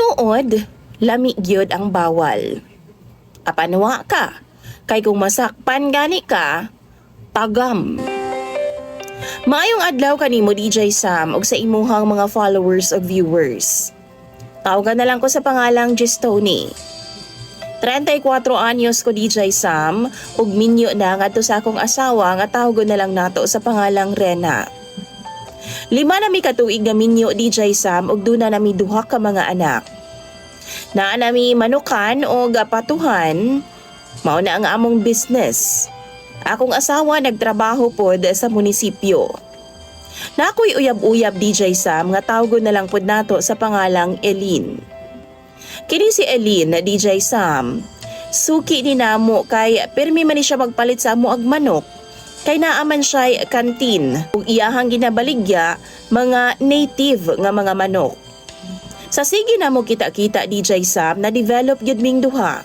Tinuod, lami gyud ang bawal. Apanwa ka, kay kung masakpan gani ka, tagam. Maayong adlaw kanimo DJ Sam ug sa imuhang mga followers o viewers. Tawagan na lang ko sa pangalang Gistoni. 34 anyos ko DJ Sam ug minyo na ngadto sa akong asawa nga tawgon na lang nato sa pangalang Rena. 5 na mi katuig nga minyo DJ Sam ug duna nami duha ka mga anak. Naa nami manukan o gapatuhan, mao na ang among business. Akong asawa nagtrabaho pod sa munisipyo. Nakoy uyab-uyab DJ Sam nga tawgon na lang pod nato sa pangalang Elin. Kini si Elin na DJ Sam, suki ni namo kay pirmi man ni siya magpalit sa amo ag manok. Kay naaman siya kantin ug iyahang ginabaligya mga native nga mga manok. Sa sige na mo kita-kita DJ Sam na develop gyud ming duha.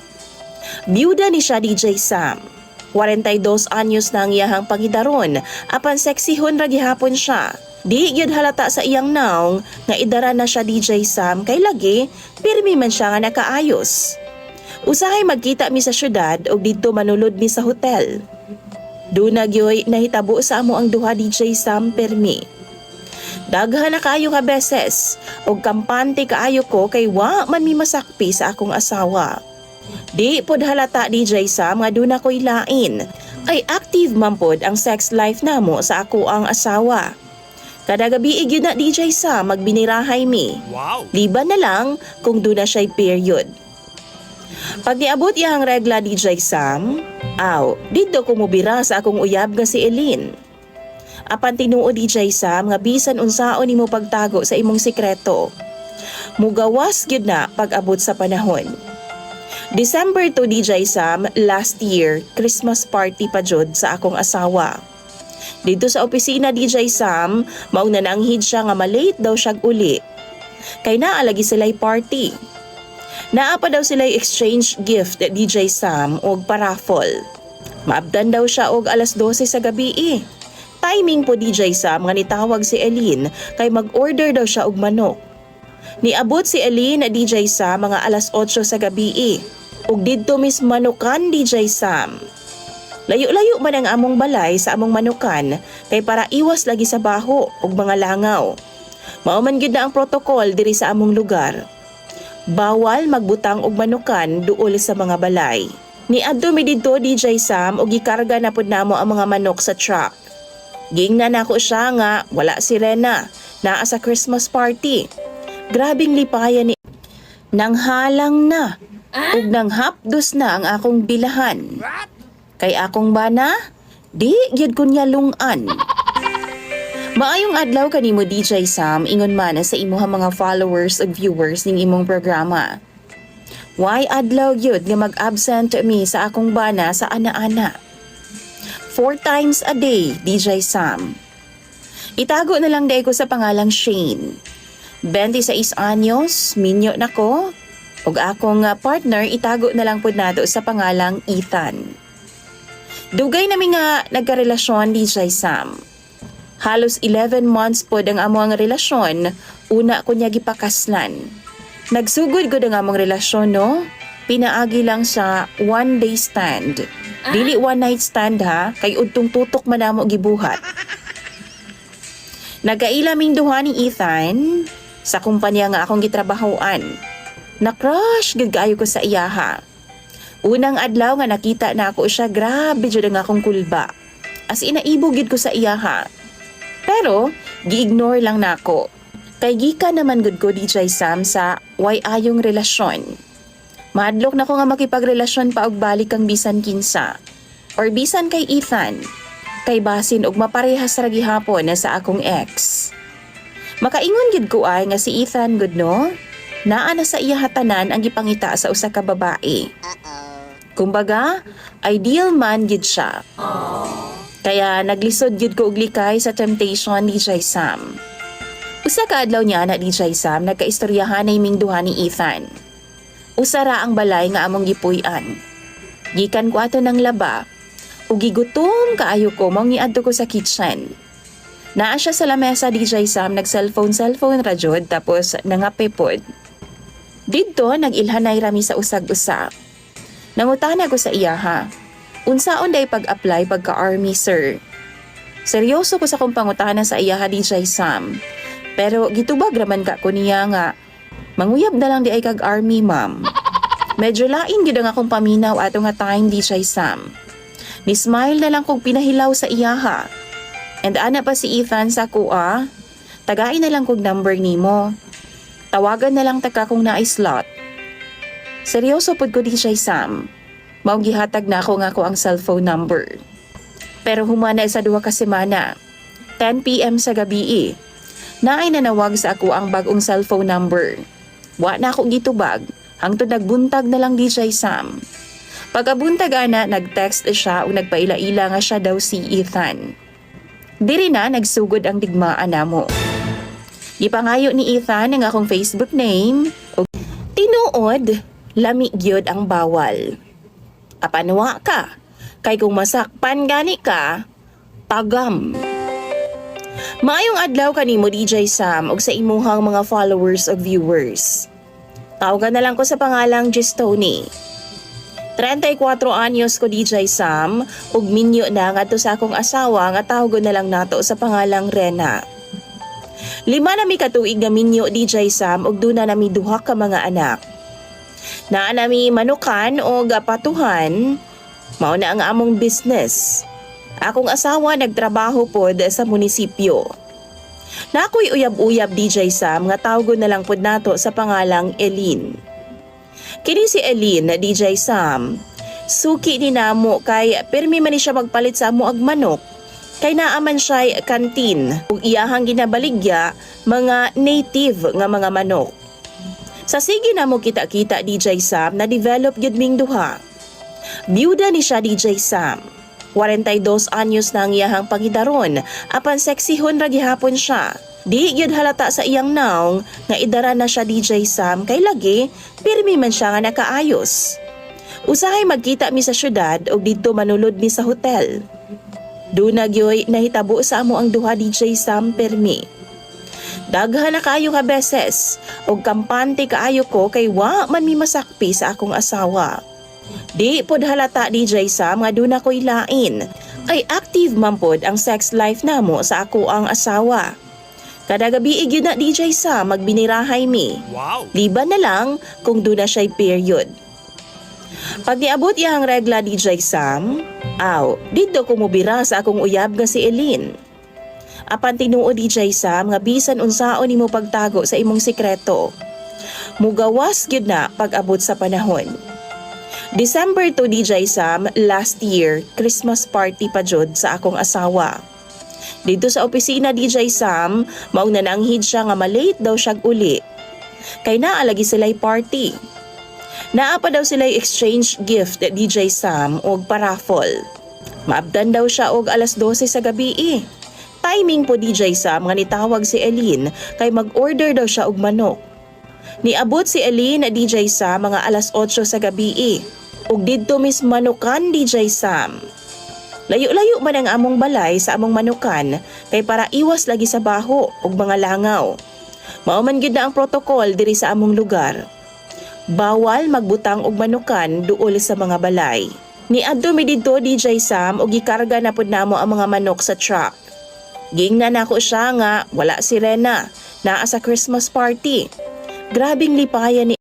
Byuda ni siya DJ Sam. 42 anyos na ang iyahang pangidaron apan seksihon ra gihapon siya. Di gyud halata sa iyang naong nga idara na siya DJ Sam kay lagi pirmi man siya nga nakaayos. Usahay magkita mi sa syudad ug didto manulod mi sa hotel. Duna gyoy nahitabo sa amo ang duha DJ Sam permi. Daghan na kaayo ka beses ug kampante kaayo ko kay wa man mi masakpi sa akong asawa. Di pod halata DJ Sam nga duna ko'y lain. Ay active man pod ang sex life namo sa ako ang asawa. Kada gabi gyud na DJ Sam magbinirahay mi. Wow! Liban na lang kung duna siya'y period. Pag niabot iyang regla DJ Sam, didto ko mubira sa akong uyab nga si Elin. Apan tinuo DJ Sam nga bisan unsaon nimo pagtago sa imong sikreto. Mugawas gyud na pag-abot sa panahon. December 2 DJ Sam last year, Christmas party pa jud sa akong asawa. Dito sa opisina DJ Sam, mauna na ang hid siya nga malate daw siyag uli. Kay naa lagi sila'y party. Naa pa daw sila'y exchange gift DJ Sam og paraffol. Maabdan daw siya og alas 12 sa gabi. Timing po DJ Sam nga nitawag si Elin kay mag-order daw siya og manok. Niabot si Elin na DJ Sam mga alas 8 sa gabi. Ug didto mis manukan DJ Sam. Layo-layo man ang among balay sa among manukan kay para iwas lagi sa baho ug mga langaw. Mao man gyud na ang protocol diri sa among lugar. Bawal magbutang og manukan duol sa mga balay. Niadto mi didto DJ Sam og gikarga na pud namo ang mga manok sa truck. Giingnan nako siya nga wala si Rena, naa sa Christmas party. Grabing lipayan ni nanghalang na ug nanghapdos na ang akong bilahan. Kay akong bana, di gyud kunya lungan. Maayong adlaw kanimo DJ Sam ingon man sa imuha mga followers ug viewers ning imong programa. Why adlaw gyud nga mag-absent mi sa akong bana sa ana-ana? 4 times a day DJ Sam. Itago na lang day ko sa pangalang Shane. 26 anyos, minyo nako. Ug akong partner itago na lang pud nato sa pangalang Ethan. Dugay nami nga nagkarelasyon DJ Sam. Halos 11 months pod ang among relasyon, una ko niya gipakaslan. Nagsugod gud ang among relasyon no, pinaagi lang sa 1 day stand. Dili 1 night stand ha, kay udtong tutok man namo gibuhat. Nagaila ming duha ni Ethan sa kumpanya nga akong gitrabahoan. Na-crush gud kaayo ko sa iya ha. Unang adlaw nga nakita na ako siya, grabe jud ang akong kulba. As inaibog gid ko sa iya ha. Pero, gi-ignore lang nako. Kay gika naman gud ko DJ Sam sa way ayong relasyon. Madlok na ko nga makipagrelasyon pa og balik kang bisan kinsa. Or bisan kay Ethan. Kay basin og maparehas ra gihapon na sa akong ex. Makaingon gid ko ay nga si Ethan gud no. Naa na sa iya hatanan ang gipangita sa usa ka babae. Kumbaga, ideal man gid siya. Kaya naglisod gyud ko og likay sa temptation ni DJ Sam. Usa ka adlaw niya na DJ Sam nagkaistoryahan na iming duha ni Ethan. Usa ra ang balay nga among gipuy-an. Gikan ko ato ng laba ug gigutom kaayo ko mao niadto ko sa kitchen. Naa siya sa lamesa DJ Sam nag cellphone ra jud tapos nangape pod. Didto nag-ilhanay rami sa usag-usap. Nangutana ko sa iya ha. Unsaon day pag-apply pagka-army sir? Seryoso ko sa kong pangutana sa iya ha DJ Sam. Pero gitubag raman ka ko niya nga. Manguyab na lang di ay kag-army ma'am. Medyo lain gid ang akong paminaw ato nga time DJ Sam. Ni smile na lang kong pinahilaw sa iya ha. And ana pa si Ethan sa kuha. Tagain na lang kog number nimo. Tawagan na lang taka kung naay slot. Seryoso pud ko DJ Sam. Mao gihatag na ako nga ko ang cellphone number. Pero humana sa 2 ka semana. 10 PM sa gabi naay nanawag sa ako ang bagong cellphone number. Wa na ako gitubag, hangtod nagbuntag na lang DJ Sam. Pagkabuntag ana, nag-text siya o nagpaila-ila nga siya daw si Ethan. Diri na nagsugod ang digmaan namo. Gipangayo ni Ethan ang akong Facebook name o tinuod, lami gyud ang bawal. Apanwa ka, kay kung masakpan gani ka, tagam. Maayong adlaw kanimo DJ Sam ug sa imuhang mga followers o viewers. Tawagan na lang ko sa pangalang Gistoni. 34 anyos ko DJ Sam ug minyo na ngadto sa akong asawa nga tawgon na lang nato sa pangalang Rena. 5 na mi katuig nga minyo DJ Sam ug duna nami 2 ka mga anak. Naa nami manukan o gapatuhan, mao na ang among business. Akong asawa nagtrabaho pod sa munisipyo. Nakoy uyab-uyab DJ Sam nga tawgon na lang pod nato sa pangalang Elin. Kini si Elin na DJ Sam, suki ni namo kay permi man ni siya magpalit sa amo ag manok. Kay naaman siya kantin ug iyahang ginabaligya mga native nga mga manok. Sa sige namo kita-kita DJ Sam na develop gyud ming duha. Byuda ni siya DJ Sam. 42 anyos na ang iyahang pangidaron, apan seksihon ra gihapon siya. Di gyud halata sa iyang naong nga idara na siya DJ Sam kay lagi pirmi man siya nga nakaayos. Usahay magkita mi sa syudad ug didto manulod mi sa hotel. Duna gyoy nahitabo sa amo ang duha DJ Sam pirmi. Daghan na kaayo ka beses ug kampante kaayo ko kay wa man mi masakpi sa akong asawa. Di pod halata DJ Sam nga duna ko'y lain. Ay active man pod ang sex life namo sa ako ang asawa. Kada gabi gyud na DJ Sam magbinirahay mi. Wow! Liban na lang kung duna siya'y period. Pag niabot iyang regla DJ Sam, didto ko mubira sa akong uyab nga si Elin. Apan tinuod DJ Sam nga bisan unsaon nimo pagtago sa imong sikreto. Mugawas gyud na pag-abot sa panahon. December 2 DJ Sam, last year, Christmas party pa jud sa akong asawa. Dito sa opisina DJ Sam, maong nananghid siya nga malate daw siyag uli. Kay naa lagi sila'y party. Naa pa daw sila'y exchange gift DJ Sam og paraffol. Maabdan daw siya og alas 12 sa gabi Timing po DJ Sam nga nitawag si Elin kay mag-order daw siya og manok. Niabot si Elin DJ Sam mga alas 8 sa gabi ug didto mis manukan DJ Sam. Layo-layo man ang among balay sa among manukan kay para iwas lagi sa baho ug mga langaw. Mao man gyud na ang protokol diri sa among lugar. Bawal magbutang og manukan duol sa mga balay. Niadto mi didto DJ Sam ug gikarga na pud namo ang mga manok sa truck. Gingnan nako siya nga wala si Rena, naa sa Christmas party. Grabing lipayan ni